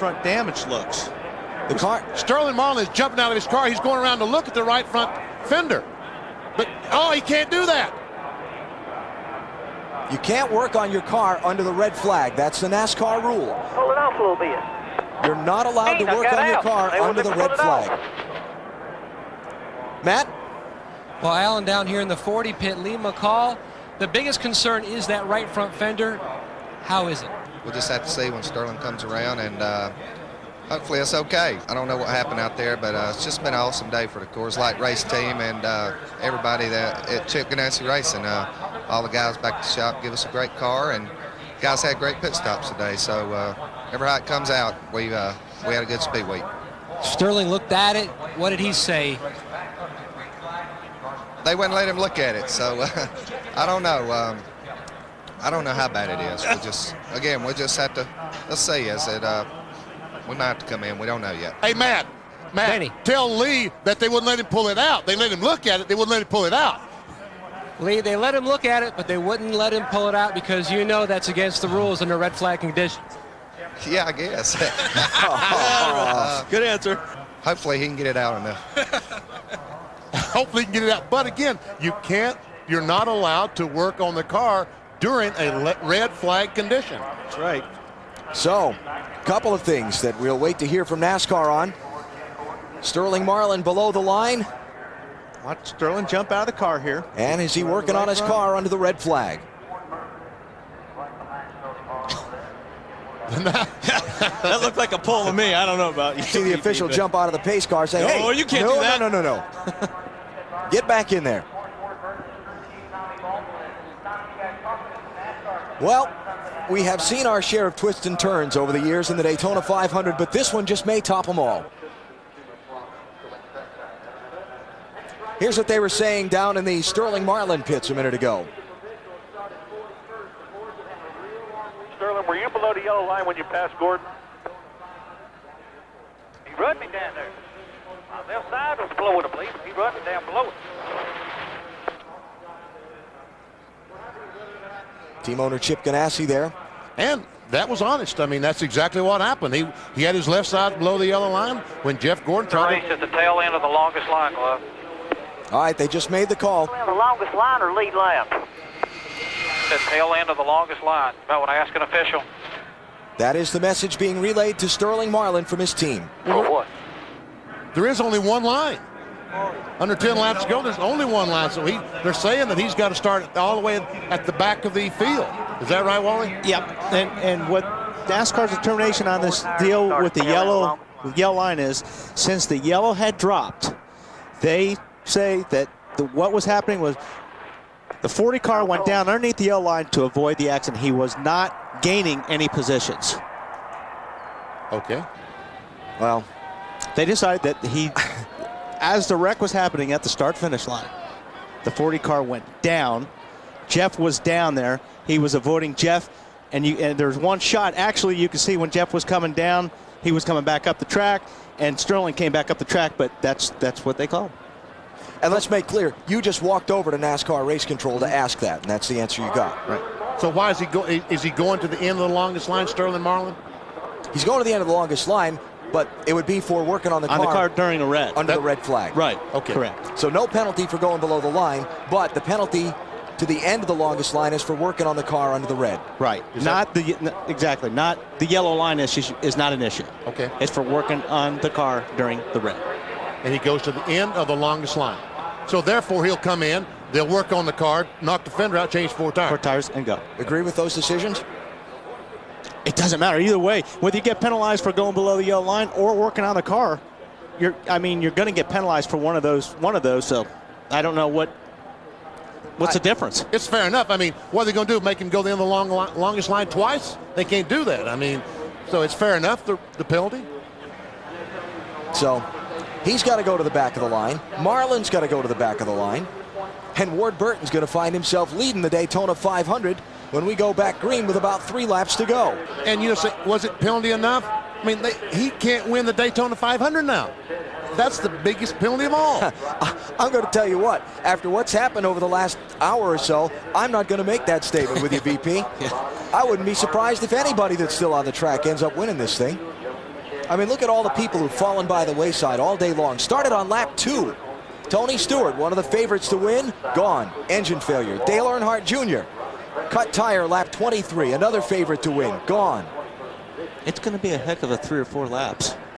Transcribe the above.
front damage looks. The car. Sterling Marlin is jumping out of his car. He's going around to look at the right front fender. But, oh, he can't do that. You can't work on your car under the red flag. That's the NASCAR rule. Pull it off a little bit. You're not allowed to work on your car under the red flag. Matt? Well, Alan, down here in the 40 pit, Lee McCall, the biggest concern is that right front fender. How is it? We'll just have to see when Sterling comes around, and hopefully it's okay. I don't know what happened out there, but it's just been an awesome day for the Coors Light race team and everybody that at Chip Ganassi Racing. All the guys back at the shop give us a great car, and guys had great pit stops today. So every how it comes out, we had a good speed week. Sterling looked at it. What did he say? They wouldn't let him look at it, so I don't know. I don't know how bad it is. We'll just have to, let's see, as it, we might have to come in. We don't know yet. Hey, Matt, Benny. Tell Lee that they wouldn't let him pull it out. They let him look at it. They wouldn't let him pull it out. Lee, they let him look at it, but they wouldn't let him pull it out because you know that's against the rules under red flag conditions. Yeah, I guess. Good answer. Hopefully he can get it out enough. Hopefully he can get it out. But again, you're not allowed to work on the car during a red flag condition. That's right. So, a couple of things that we'll wait to hear from NASCAR on. Sterling Marlin below the line. Watch Sterling jump out of the car here. And is he working on his car under the red flag? That looked like a pull to me. I don't know about you. See the official jump out of the pace car, say, hey, you can't do that. No. Get back in there. Well, we have seen our share of twists and turns over the years in the Daytona 500, but this one just may top them all. Here's what they were saying down in the Sterling Marlin pits a minute ago. Sterling, were you below the yellow line when you passed Gordon? He run me down there. My left side was below it, I believe. He run me down below it. Team owner Chip Ganassi there. And that was honest. I mean, that's exactly what happened. He had his left side below the yellow line when Jeff Gordon tried to... at the tail end of the longest line, Glove. All right, they just made the call. The longest line or lead lap? The tail end of the longest line. About what I asked an official. That is the message being relayed to Sterling Marlin from his team. For what? There is only one line. Under 10 laps to go, there's only one line. So they're saying that he's got to start all the way at the back of the field. Is that right, Wally? Yep. And what NASCAR's determination on this deal with the yellow line is, since the yellow had dropped, they say that what was happening was the 40 car went down underneath the yellow line to avoid the accident. He was not gaining any positions. Okay. Well, they decided that he, as the wreck was happening at the start-finish line, the 40 car went down. Jeff was down there. He was avoiding Jeff, and there's one shot. Actually, you can see when Jeff was coming down, he was coming back up the track, and Sterling came back up the track, but that's what they called. And let's make clear, you just walked over to NASCAR Race Control to ask that, and that's the answer you got. Right. So why is he going to the end of the longest line, Sterling Marlin? He's going to the end of the longest line, but it would be for working on the car during a red. Under the red flag. Right. Okay. Correct. So no penalty for going below the line, but the penalty to the end of the longest line is for working on the car under the red. Right. Exactly. Not the yellow line is not an issue. Okay. It's for working on the car during the red. And he goes to the end of the longest line. So therefore he'll come in, they'll work on the car, knock the fender out, change 4 tires. 4 tires and go. Agree with those decisions? It doesn't matter either way. Whether you get penalized for going below the yellow line or working on the car, you're going to get penalized for one of those. So I don't know what's the difference. It's fair enough. I mean, what are they going to do? Make him go the end of the longest line twice? They can't do that. I mean, so it's fair enough, the penalty. So he's got to go to the back of the line. Marlin's got to go to the back of the line. And Ward Burton's going to find himself leading the Daytona 500 when we go back green with about 3 laps to go. And was it penalty enough? I mean, he can't win the Daytona 500 now. That's the biggest penalty of all. I'm going to tell you what, after what's happened over the last hour or so, I'm not going to make that statement with you, BP. I wouldn't be surprised if anybody that's still on the track ends up winning this thing. I mean, look at all the people who've fallen by the wayside all day long. Started on lap 2. Tony Stewart, one of the favorites to win, gone. Engine failure. Dale Earnhardt Jr., cut tire lap 23. Another favorite to win, gone. It's going to be a heck of a 3 or 4 laps.